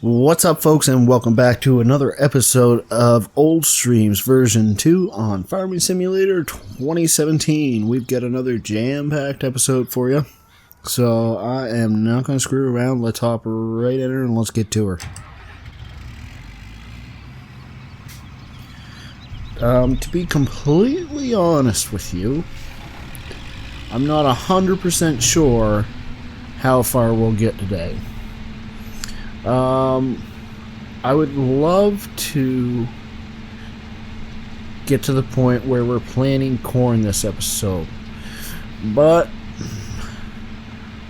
What's up, folks, and welcome back to another episode of Old Streams version 2 on Farming Simulator 2017. We've got another jam-packed episode for you, so I am not going to screw around. Let's hop right in her and let's get to her. To be completely honest with you, I'm not 100% sure how far we'll get today. I would love to get to the point where we're planting corn this episode, but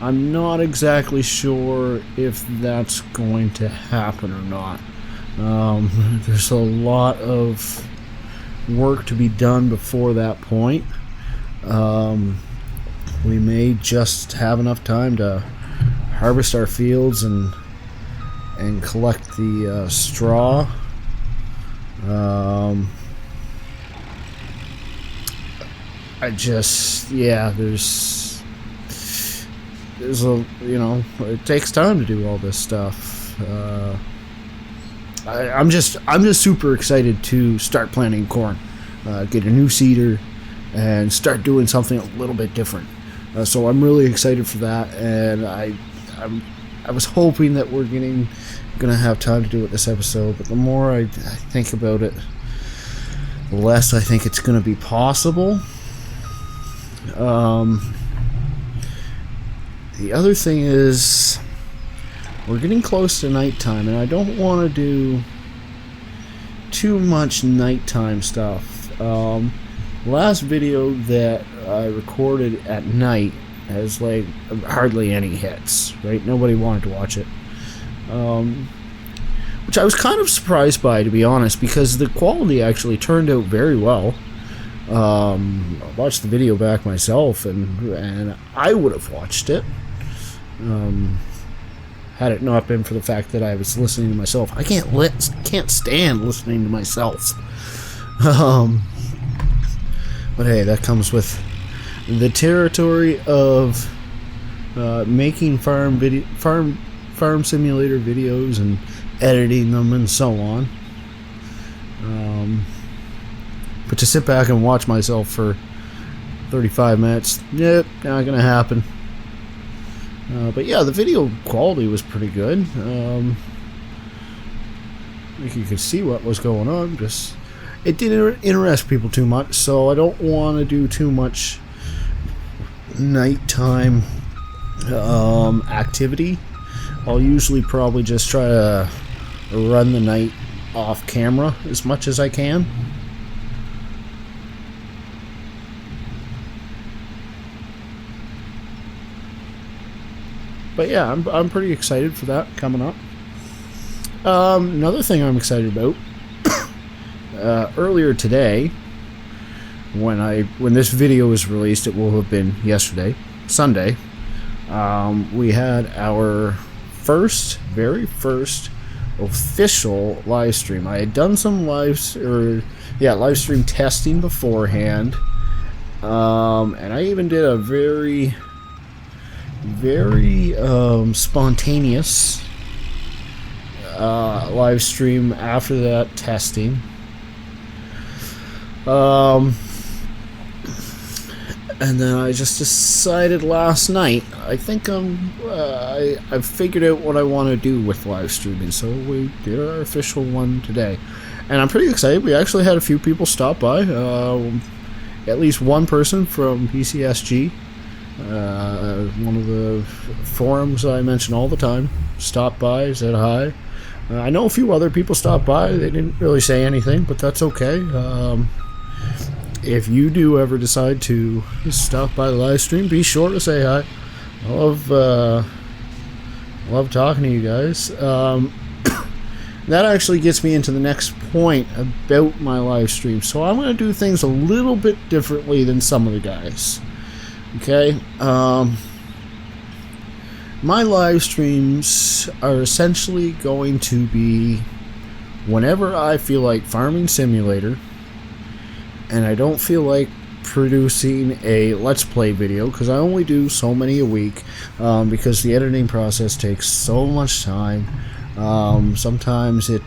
I'm not exactly sure if that's going to happen or not. There's a lot of work to be done before that point. We may just have enough time to harvest our fields and collect the straw. There's a, it takes time to do all this stuff. I'm just super excited to start planting corn, get a new seeder, and start doing something a little bit different. So I'm really excited for that, and I was hoping that we're gonna have time to do it this episode, but the more I think about it, the less I think it's gonna be possible. The other thing is, we're getting close to nighttime, and I don't want to do too much nighttime stuff. Last video that I recorded at night has like hardly any hits, right? Nobody wanted to watch it, which I was kind of surprised by, to be honest, because the quality actually turned out very well. I watched the video back myself, and I would have watched it had it not been for the fact that I was listening to myself. I can't stand listening to myself. But hey, that comes with the territory of making farm simulator videos and editing them and so on. But to sit back and watch myself for 35 minutes, nope, not gonna happen. But yeah, the video quality was pretty good. I think you could see what was going on. Just it didn't interest people too much, so I don't want to do too much nighttime activity. I'll usually probably just try to run the night off camera as much as I can. But yeah, I'm pretty excited for that coming up. Another thing I'm excited about, earlier today, when this video was released, it will have been yesterday, Sunday. We had our very first official live stream. I had done some live stream testing beforehand, and I even did a very spontaneous live stream after that testing. And then I just decided last night, I think I've figured out what I want to do with live streaming, so we did our official one today. And I'm pretty excited. We actually had a few people stop by, at least one person from PCSG, one of the forums I mention all the time, stopped by, said hi. I know a few other people stopped by. They didn't really say anything, but that's okay. If you do ever decide to stop by the live stream, be sure to say hi. I love talking to you guys. That actually gets me into the next point about my live stream. So I'm going to do things a little bit differently than some of the guys. Okay? My live streams are essentially going to be whenever I feel like farming simulator and I don't feel like producing a Let's Play video, because I only do so many a week, because the editing process takes so much time. Sometimes it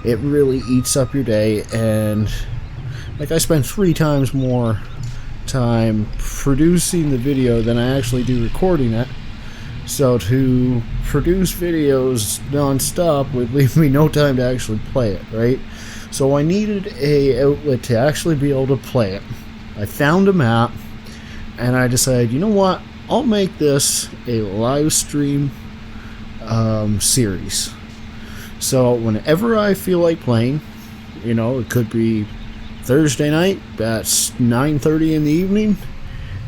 really eats up your day, and like I spend 3 times more time producing the video than I actually do recording it. So to produce videos non-stop would leave me no time to actually play it, right? So I needed a outlet to actually be able to play it. I found a map, and I decided, you know what? I'll make this a live stream series. So whenever I feel like playing, it could be Thursday night, that's 9:30 in the evening.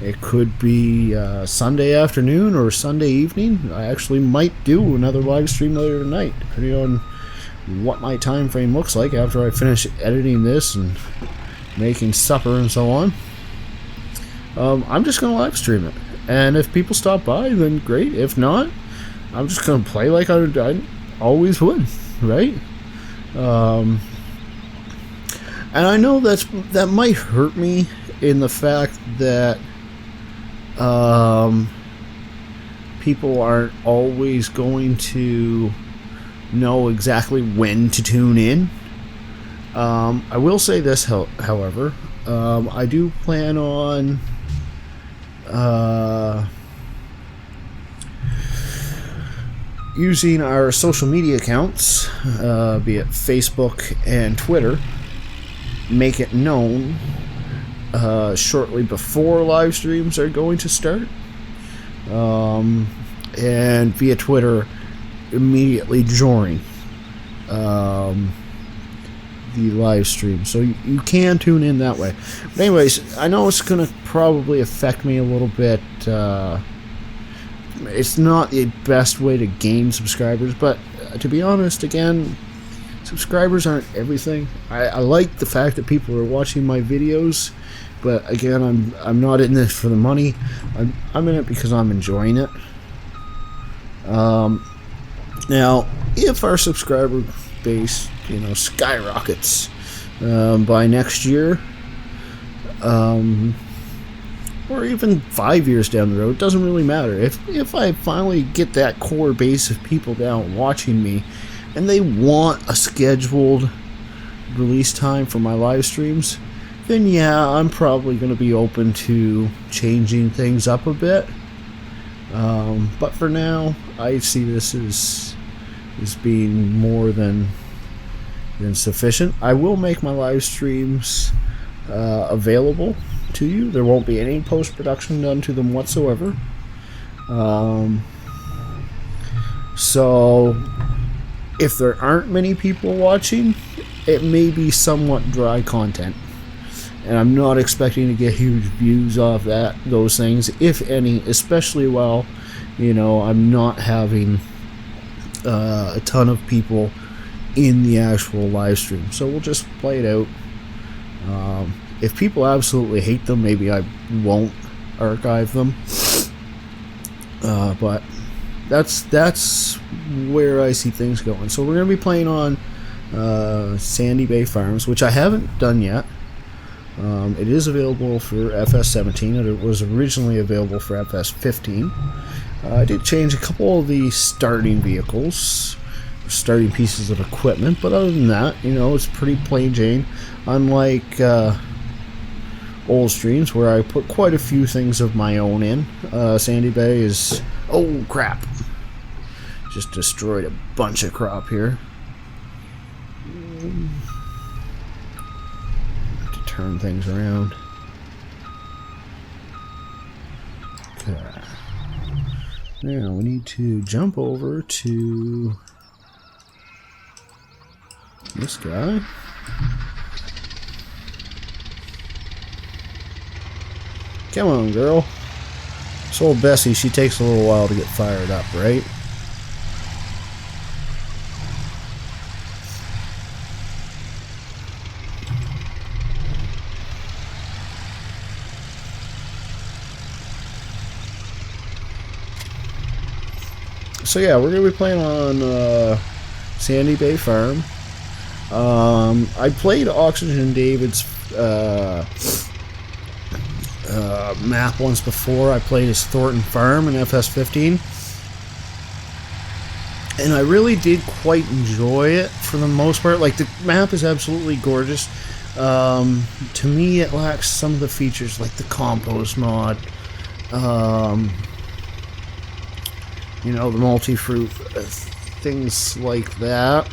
It could be Sunday afternoon or Sunday evening. I actually might do another live stream later tonight, depending on what my time frame looks like after I finish editing this and making supper and so on. I'm just going to live stream it. And if people stop by, then great. If not, I'm just going to play like I always would, right? And I know that might hurt me in the fact that people aren't always going to know exactly when to tune in. I will say this, however. I do plan on using our social media accounts, be it Facebook and Twitter, make it known shortly before live streams are going to start, and via Twitter immediately during the live stream, so you can tune in that way. But anyways, I know it's going to probably affect me a little bit. It's not the best way to gain subscribers, but to be honest, again, subscribers aren't everything. I like the fact that people are watching my videos, but again, I'm not in this for the money. I'm in it because I'm enjoying it. Now, if our subscriber base, skyrockets by next year, or even 5 years down the road, it doesn't really matter. If I finally get that core base of people down watching me, and they want a scheduled release time for my live streams, then yeah, I'm probably going to be open to changing things up a bit. But for now, I see this as being more than sufficient. I will make my live streams available to you. There won't be any post-production done to them whatsoever. So if there aren't many people watching, it may be somewhat dry content, and I'm not expecting to get huge views off those things, if any, especially while I'm not having a ton of people in the actual live stream. So we'll just play it out. If people absolutely hate them, maybe I won't archive them. But that's where I see things going. So we're going to be playing on Sandy Bay Farms, which I haven't done yet. It is available for FS17, and it was originally available for FS15. I did change a couple of the starting vehicles, starting pieces of equipment, but other than that, it's pretty plain Jane. Unlike old streams where I put quite a few things of my own in, Sandy Bay is... Oh, crap. Just destroyed a bunch of crop here. Have to turn things around. Okay. Now we need to jump over to this guy. Come on, girl. This old Bessie, she takes a little while to get fired up, right? So yeah, we're going to be playing on Sandy Bay Farm. I played Oxygen David's map once before. I played his Thornton Farm in FS15. and I really did quite enjoy it for the most part. Like, the map is absolutely gorgeous. To me, it lacks some of the features, like the compost mod, you know, the multi-fruit, things like that.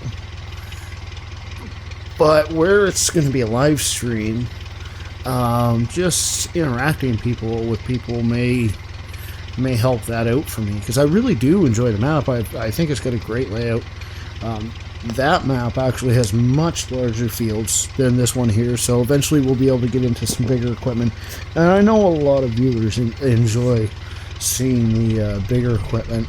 But where it's going to be a live stream, just interacting with people may help that out for me, because I really do enjoy the map. I think it's got a great layout. That map actually has much larger fields than this one here, so eventually we'll be able to get into some bigger equipment. And I know a lot of viewers enjoy seeing the bigger equipment.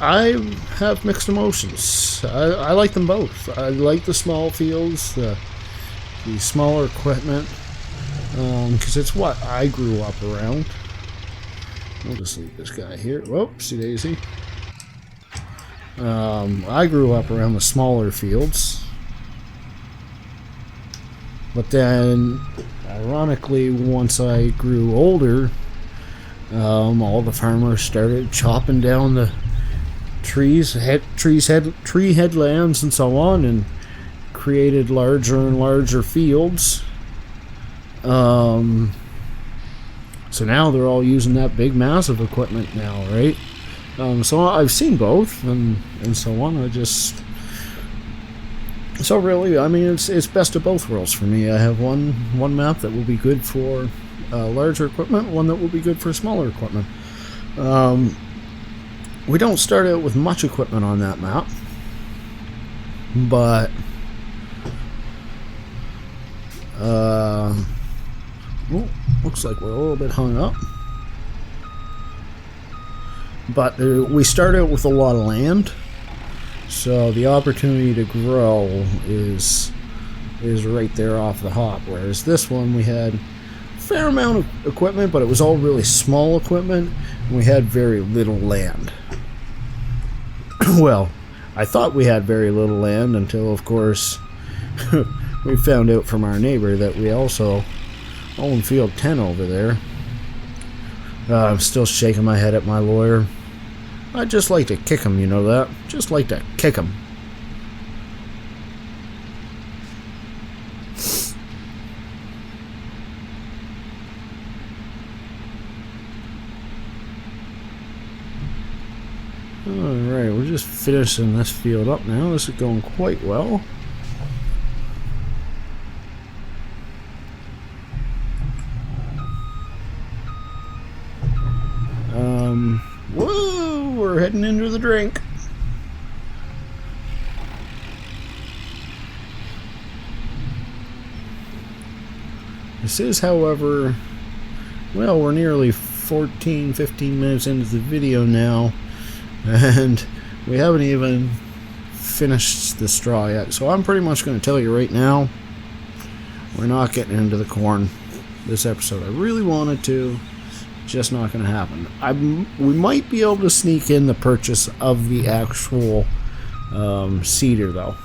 I have mixed emotions. I like them both. I like the small fields, the smaller equipment, because it's what I grew up around. We'll just leave this guy here. Whoopsie daisy. I grew up around the smaller fields, but then, ironically, once I grew older, all the farmers started chopping down the tree headlands and so on, and created larger and larger fields. So now they're all using that big, massive equipment now, right? So I've seen both, and so on. So really, I mean, it's best of both worlds for me. I have one map that will be good for larger equipment, one that will be good for smaller equipment. We don't start out with much equipment on that map, but looks like we're a little bit hung up. But we start out with a lot of land, so the opportunity to grow is right there off the hop. Whereas this one, we had a fair amount of equipment, but it was all really small equipment, and we had very little land. Well, I thought we had very little land until, of course, we found out from our neighbor that we also own field 10 over there. I'm still shaking my head at my lawyer. I'd just like to kick him, you know that? Just like to kick him. Alright, we're just finishing this field up now. This is going quite well. Whoa, we're heading into the drink. This is, however, well, we're nearly 15 minutes into the video now, and we haven't even finished the straw yet. So I'm pretty much going to tell you right now, we're not getting into the corn this episode. I really wanted to. Just not going to happen. We might be able to sneak in the purchase of the actual cedar, though.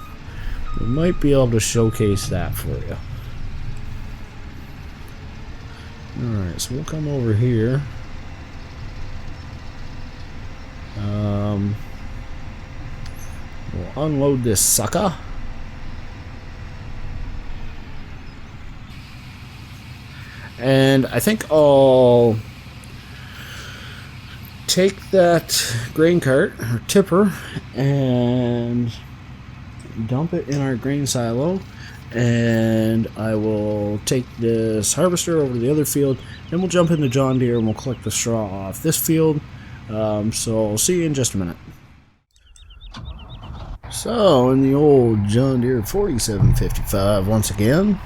We might be able to showcase that for you. Alright, so we'll come over here. We'll unload this sucker. And I think I'll take that grain cart or tipper and dump it in our grain silo, and I will take this harvester over to the other field, then we'll jump into John Deere and we'll collect the straw off this field. So I'll see you in just a minute. So in the old John Deere 4755 once again,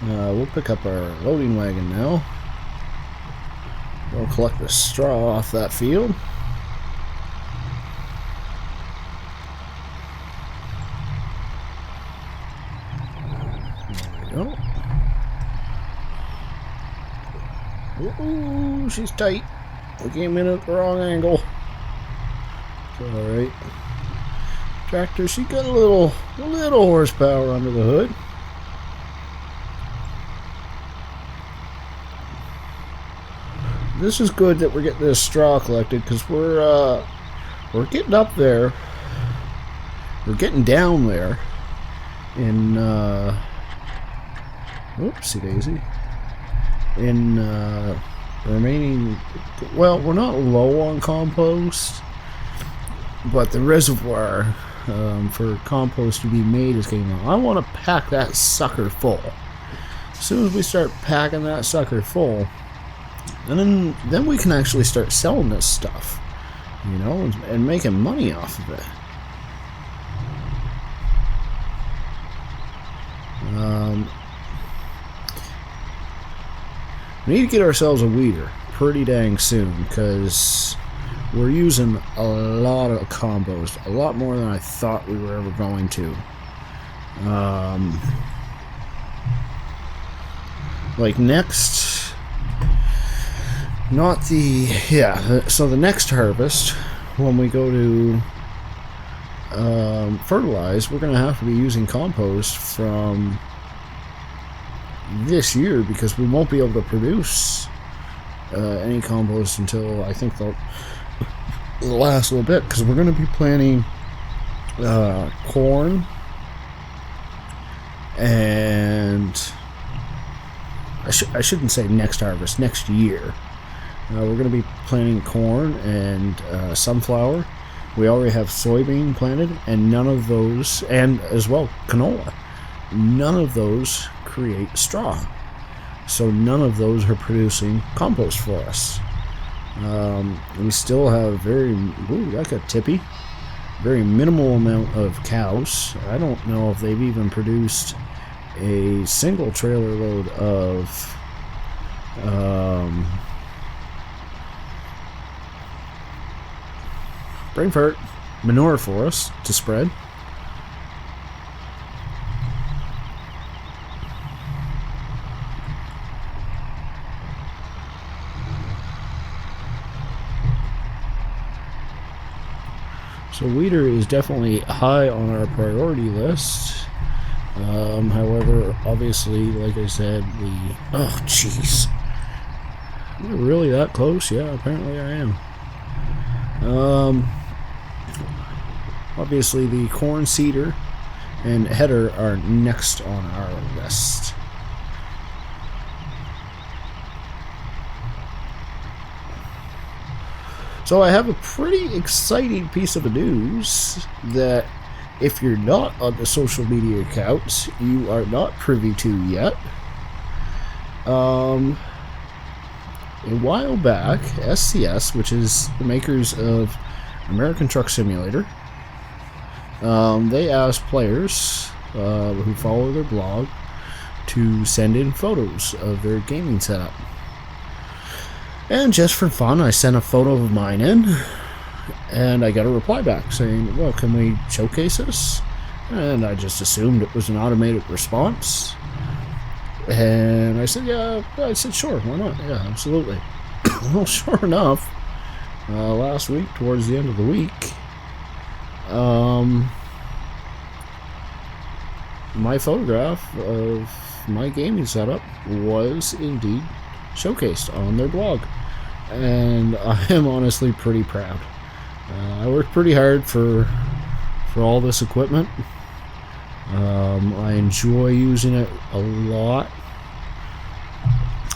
we'll pick up our loading wagon now. We'll collect the straw off that field. There we go. Ooh, she's tight. We came in at the wrong angle. It's alright. Tractor, she got a little horsepower under the hood. this is good that we're getting this straw collected, because we're getting up there. We're getting down there in oopsie daisy. In remaining, well, we're not low on compost, but the reservoir for compost to be made is getting low. I want to pack that sucker full. As soon as we start packing that sucker full, and then we can actually start selling this stuff, you know, and making money off of it. We need to get ourselves a weeder pretty dang soon, because we're using a lot of compost, a lot more than I thought we were ever going to. Like next, not the, yeah, so the next harvest, when we go to fertilize, we're going to have to be using compost from this year, because we won't be able to produce any compost until I think the last little bit, because we're going to be planting corn, and I shouldn't say next harvest, next year. We're going to be planting corn and sunflower. We already have soybean planted, and none of those, and as well canola, none of those create straw. So none of those are producing compost for us. We still have like a tippy, very minimal amount of cows. I don't know if they've even produced a single trailer load of brain fart manure for us to spread. So weeder is definitely high on our priority list. However, obviously, like I said, oh jeez, we're really that close? Yeah, apparently I am. Obviously, the corn seeder and header are next on our list. So I have a pretty exciting piece of news that if you're not on the social media accounts, you are not privy to yet. A while back, SCS, which is the makers of American Truck Simulator, they asked players who follow their blog to send in photos of their gaming setup. And just for fun, I sent a photo of mine in, and I got a reply back saying, well, can we showcase this? And I just assumed it was an automated response. And I said, yeah, I said, sure, why not? Yeah, absolutely. Well, sure enough, last week, towards the end of the week, my photograph of my gaming setup was indeed showcased on their blog. And I am honestly pretty proud. I worked pretty hard for all this equipment. I enjoy using it a lot.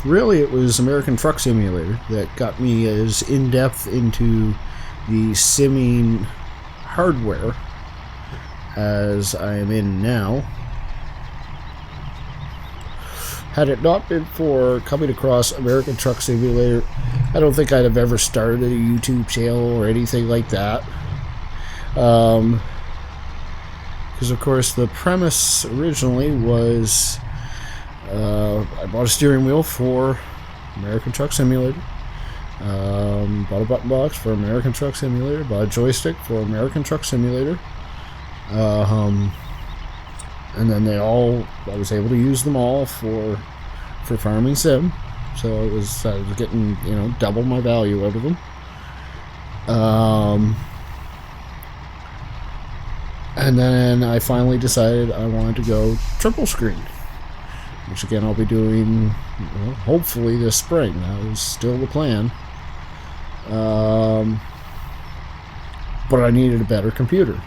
Really, it was American Truck Simulator that got me as in-depth into the simming hardware as I am in now. Had it not been for coming across American Truck Simulator, I don't think I'd have ever started a YouTube channel or anything like that. Because, of course, the premise originally was I bought a steering wheel for American Truck Simulator, bought a button box for American Truck Simulator, bought a joystick for American Truck Simulator, and then I was able to use them all for Farming Sim, so I was getting, double my value out of them. And then I finally decided I wanted to go triple screen. which again I'll be doing, hopefully this spring. That was still the plan. But I needed a better computer,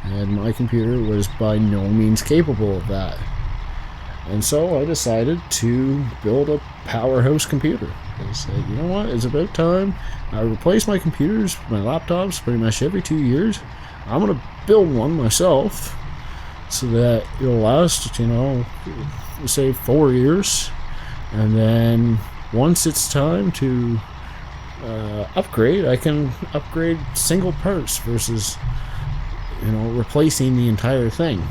and my computer was by no means capable of that. And so I decided to build a powerhouse computer. I said, you know what, it's about time. I replace my computers, my laptops, pretty much every 2 years. I'm going to build one myself so that it'll last, say 4 years. And then once it's time to upgrade, I can upgrade single parts versus, replacing the entire thing.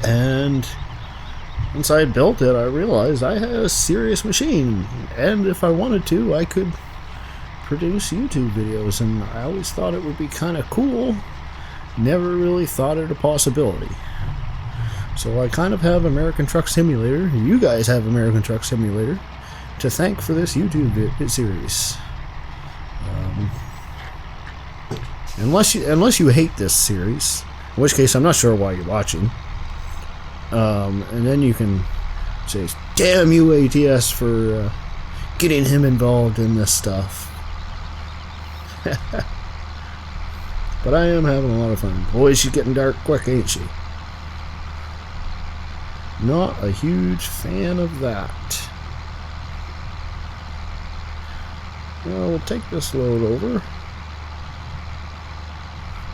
And once I had built it, I realized I had a serious machine, and if I wanted to, I could produce YouTube videos, and I always thought it would be kind of cool. Never really thought it a possibility. So I kind of have American Truck Simulator, you guys have American Truck Simulator, to thank for this YouTube series. Unless you hate this series, in which case I'm not sure why you're watching. And then you can say, damn you ATS for getting him involved in this stuff. But I am having a lot of fun. Boy, she's getting dark quick, ain't she? Not a huge fan of that. Well, we'll take this load over.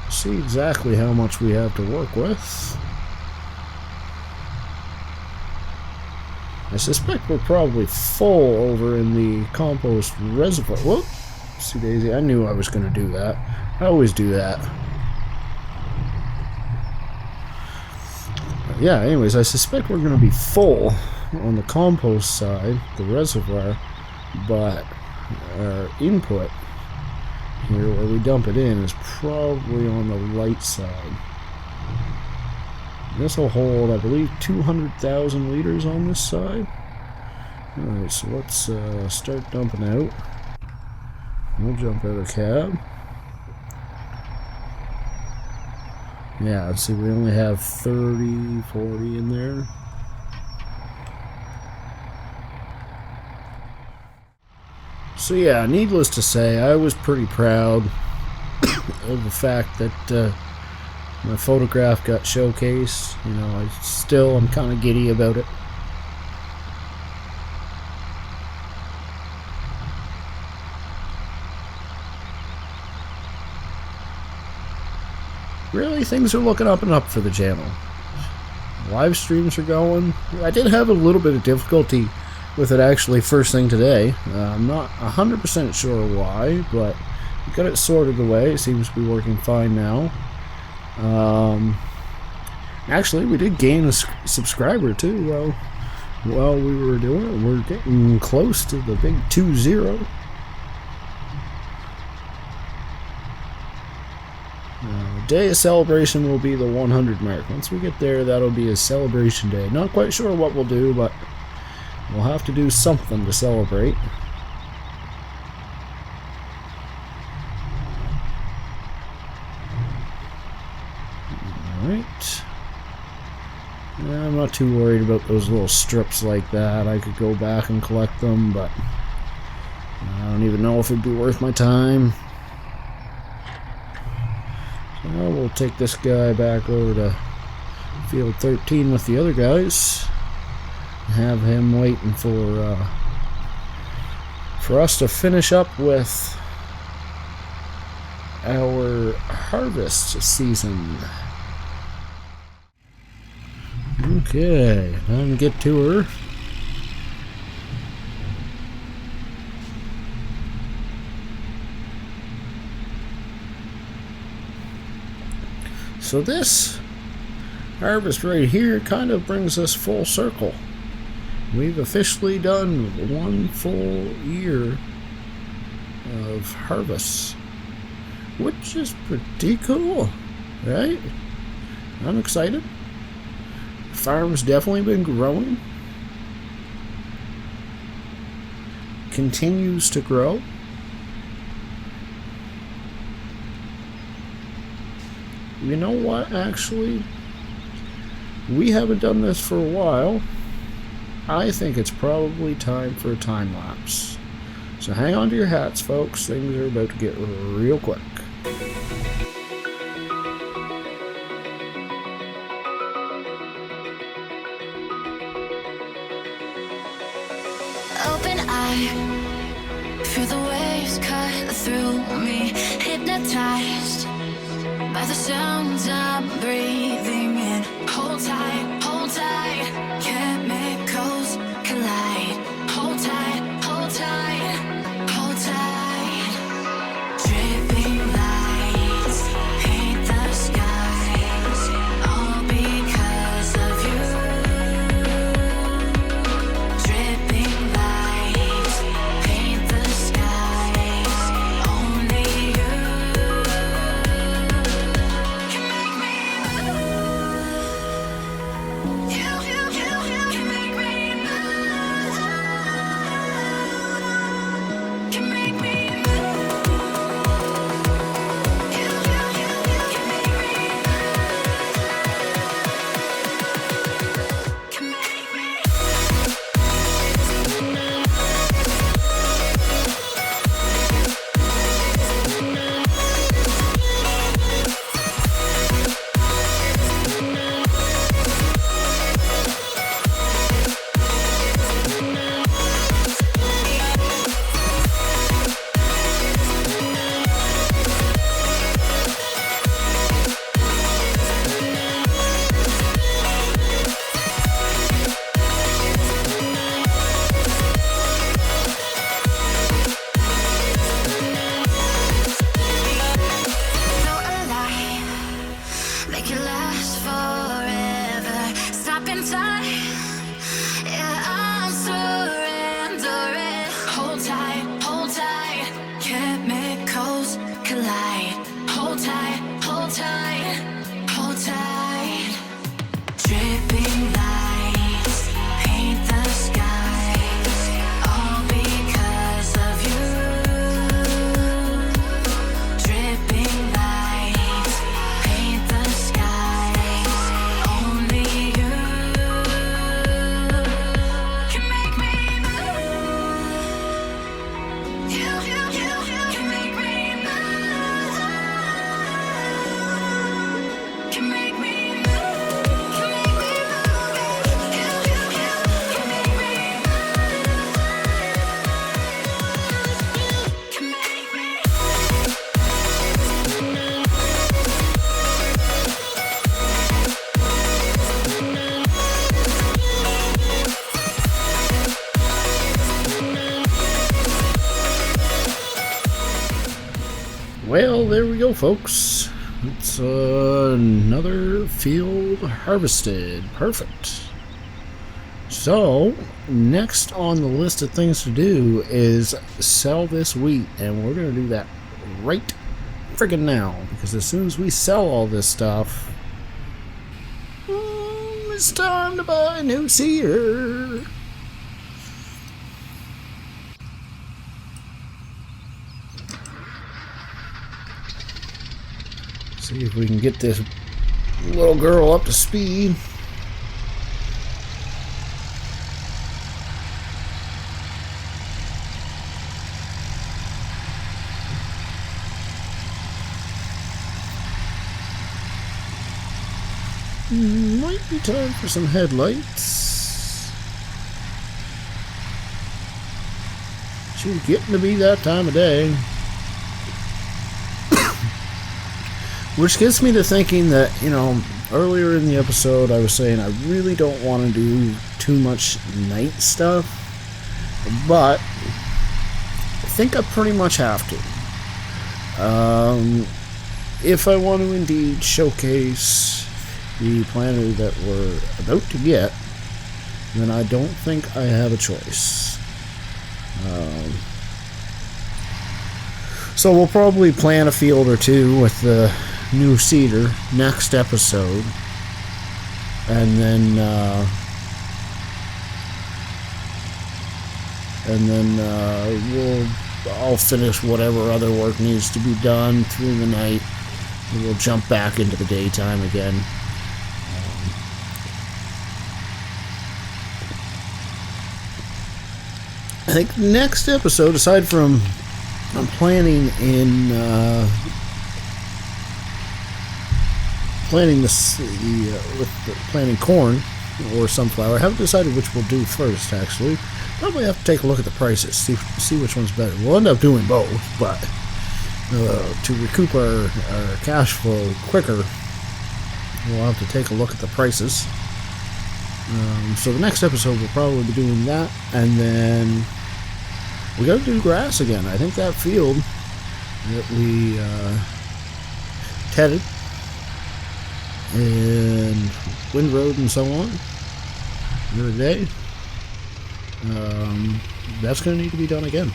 See exactly how much we have to work with. I suspect we're probably full over in the compost reservoir. Whoop! See, Daisy, I knew I was going to do that. I always do that. Yeah, anyways, I suspect we're going to be full on the compost side, the reservoir, but our input here, where we dump it in, is probably on the light side. This will hold, I believe, 200,000 liters on this side. Alright, so let's start dumping out. We'll jump out of cab. Yeah, let's see, we only have 30, 40 in there. So yeah, needless to say, I was pretty proud of the fact that my photograph got showcased. I'm kind of giddy about it. Really, things are looking up and up for the channel. Live streams are going. I did have a little bit of difficulty with it actually first thing today. I'm not 100% sure why, but we got it sorted away. It seems to be working fine now. Actually, we did gain a subscriber too while we were doing it. We're getting close to the big 2-0. Day of celebration will be the 100 mark. Once we get there, that'll be a celebration day. Not quite sure what we'll do, but we'll have to do something to celebrate. Alright. I'm not too worried about those little strips like that. I could go back and collect them, but I don't even know if it'd be worth my time. So we'll take this guy back over to field 13 with the other guys. Have him waiting for us to finish up with our harvest season. Okay, time to get to her. So this harvest right here kind of brings us full circle. We've officially done 1 full year of harvests, which is pretty cool, right? I'm excited. The farm's definitely been growing. Continues to grow. You know what, actually? We haven't done this for a while. I think it's probably time for a time lapse. So hang on to your hats, folks. Things are about to get real quick. Open eye, feel the waves cut through me, hypnotized by the sounds I'm breathing in. Hold tight, chemicals collide. Hold tight, hold tight, hold tight. Dripping lights paint the skies, all because of you. Dripping lights paint the skies, only you can make me move. You can make me move. Can make me move. You can make me move. Can make me. No alive, make it last forever. Stop in time, yeah, I'm surrendering. Hold tight, chemicals collide. Hold tight, hold tight, hold tight. Dripping lights paint the skies, all because of you. Dripping lights paint the skies, only you can make me move. You can make me move. Can make me move. Can make me move. You can make me move. Can make me. Well, there we go, folks. It's another field harvested. Perfect. So, next on the list of things to do is sell this wheat, and we're going to do that right friggin' now, because as soon as we sell all this stuff, it's time to buy a new seeder. See if we can get this little girl up to speed. Might be time for some headlights. She's getting to be that time of day. Which gets me to thinking that, earlier in the episode I was saying I really don't want to do too much night stuff, but I think I pretty much have to. If I want to indeed showcase the planter that we're about to get, then I don't think I have a choice. So we'll probably plant a field or two with the new seeder next episode, and then I'll finish whatever other work needs to be done through the night, and we'll jump back into the daytime again. I think next episode, aside from I'm planning in planting planting corn or sunflower. I haven't decided which we'll do first. Actually, probably have to take a look at the prices, see which one's better. We'll end up doing both, but to recoup our cash flow quicker, we'll have to take a look at the prices. So the next episode we'll probably be doing that, and then we got to do grass again. I think that field that we tedded and windrowed and so on the other day, that's going to need to be done again.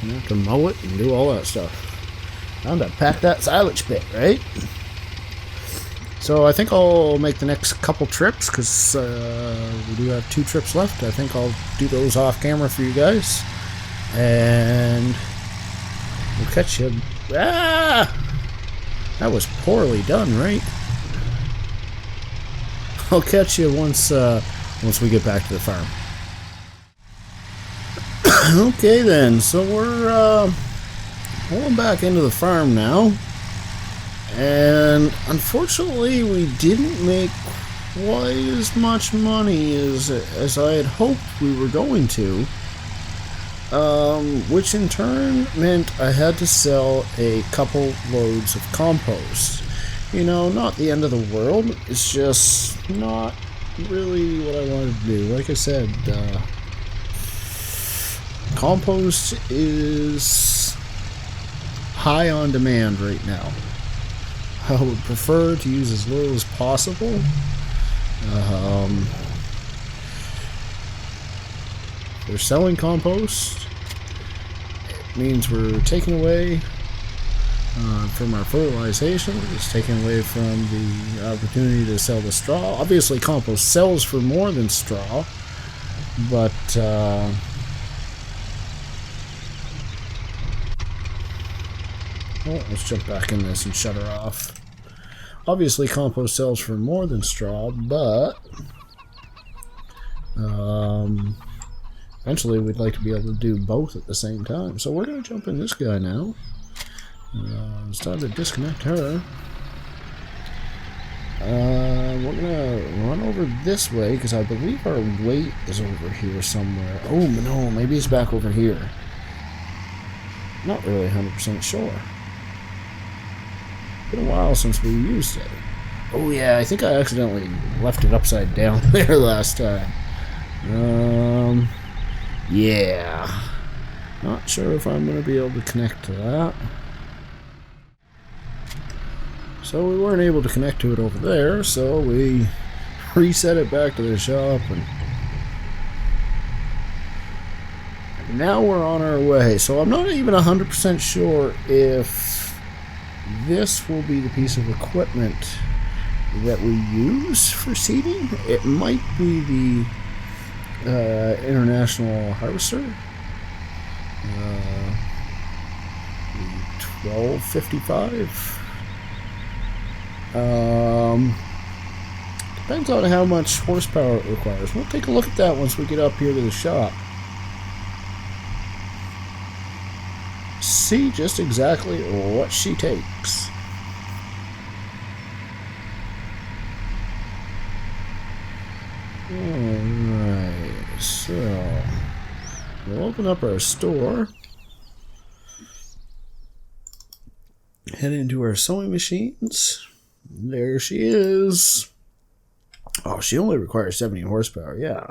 You have to mow it and do all that stuff. Time to pack that silage pit, right? So I think I'll make the next couple trips, because we do have 2 trips left. I think I'll do those off camera for you guys, and we'll catch you. That was poorly done, right? I'll catch you once we get back to the farm. Okay then, so we're pulling back into the farm now, and unfortunately we didn't make quite as much money as I had hoped we were going to, which in turn meant I had to sell a couple loads of compost. You know, not the end of the world, it's just not really what I wanted to do. Like I said, compost is high on demand right now. I would prefer to use as little as possible. We're selling compost. It means we're taking away from our fertilization. It's taken away from the opportunity to sell the straw. Obviously, compost sells for more than straw, but let's jump back in this and shut her off. Obviously, compost sells for more than straw, but eventually we'd like to be able to do both at the same time. So we're going to jump in this guy now. It's time to disconnect her. We're going to run over this way, because I believe our weight is over here somewhere. Oh, no, maybe it's back over here. Not really 100% sure. Been a while since we used it. Oh yeah, I think I accidentally left it upside down there last time. Yeah. Not sure if I'm going to be able to connect to that. So we weren't able to connect to it over there, so we reset it back to the shop, and now we're on our way. So I'm not even 100% sure if this will be the piece of equipment that we use for seeding. It might be the International Harvester, the 1255. Depends on how much horsepower it requires. We'll take a look at that once we get up here to the shop. See just exactly what she takes. Alright, so we'll open up our store, head into our sewing machines. There she is. Oh, she only requires 70 horsepower. Yeah,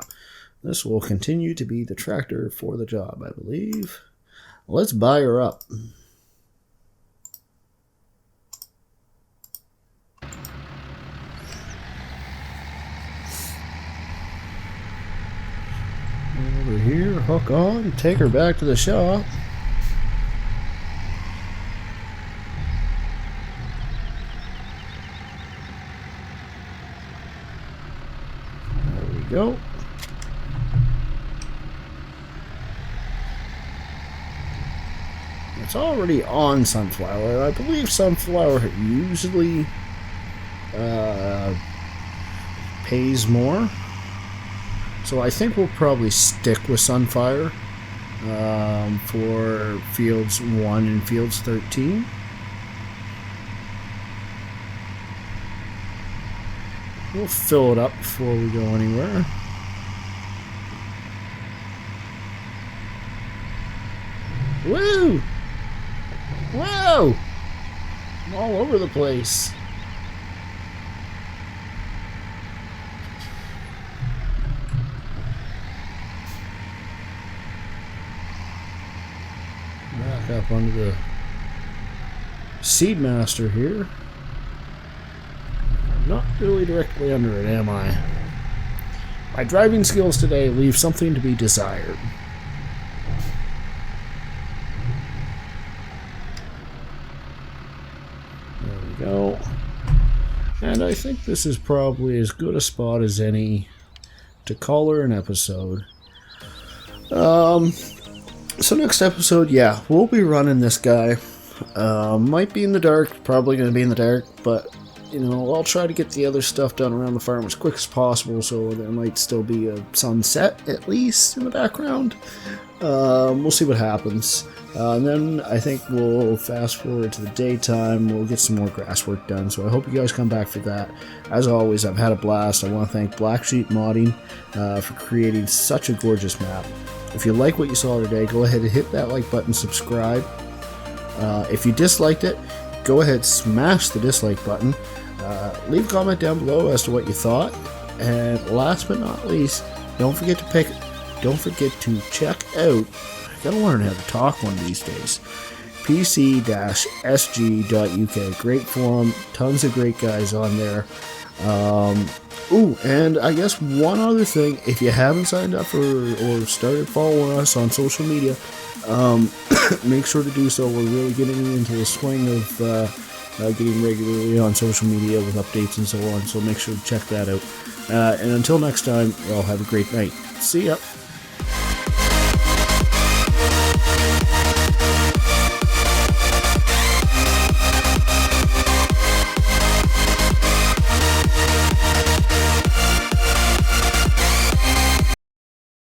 this will continue to be the tractor for the job, I believe. Let's buy her up. Over here, hook on, take her back to the shop. There we go. It's already on Sunflower. I believe Sunflower usually pays more So I think we'll probably stick with Sunfire for Fields 1 and Fields 13. We'll fill it up before we go anywhere. Woo! Whoa! I'm all over the place. Back up onto the Seedmaster here. Not really directly under it, am I? My driving skills today leave something to be desired. There we go. And I think this is probably as good a spot as any to call her an episode. So next episode, yeah, we'll be running this guy. Might be in the dark, probably going to be in the dark, but you know, I'll try to get the other stuff done around the farm as quick as possible, so there might still be a sunset, at least, in the background. We'll see what happens. And then I think we'll fast forward to the daytime. We'll get some more grass work done, so I hope you guys come back for that. As always, I've had a blast. I want to thank Black Sheep Modding for creating such a gorgeous map. If you like what you saw today, go ahead and hit that like button, subscribe. If you disliked it, go ahead, smash the dislike button. Leave a comment down below as to what you thought. And last but not least, don't forget to check out, I gotta learn how to talk one of these days, pc-sg.uk. Great forum, tons of great guys on there. Ooh, and I guess one other thing, if you haven't signed up or started following us on social media, make sure to do so. We're really getting into the swing of getting regularly on social media with updates and so on, so make sure to check that out. And until next time, y'all have a great night. See ya!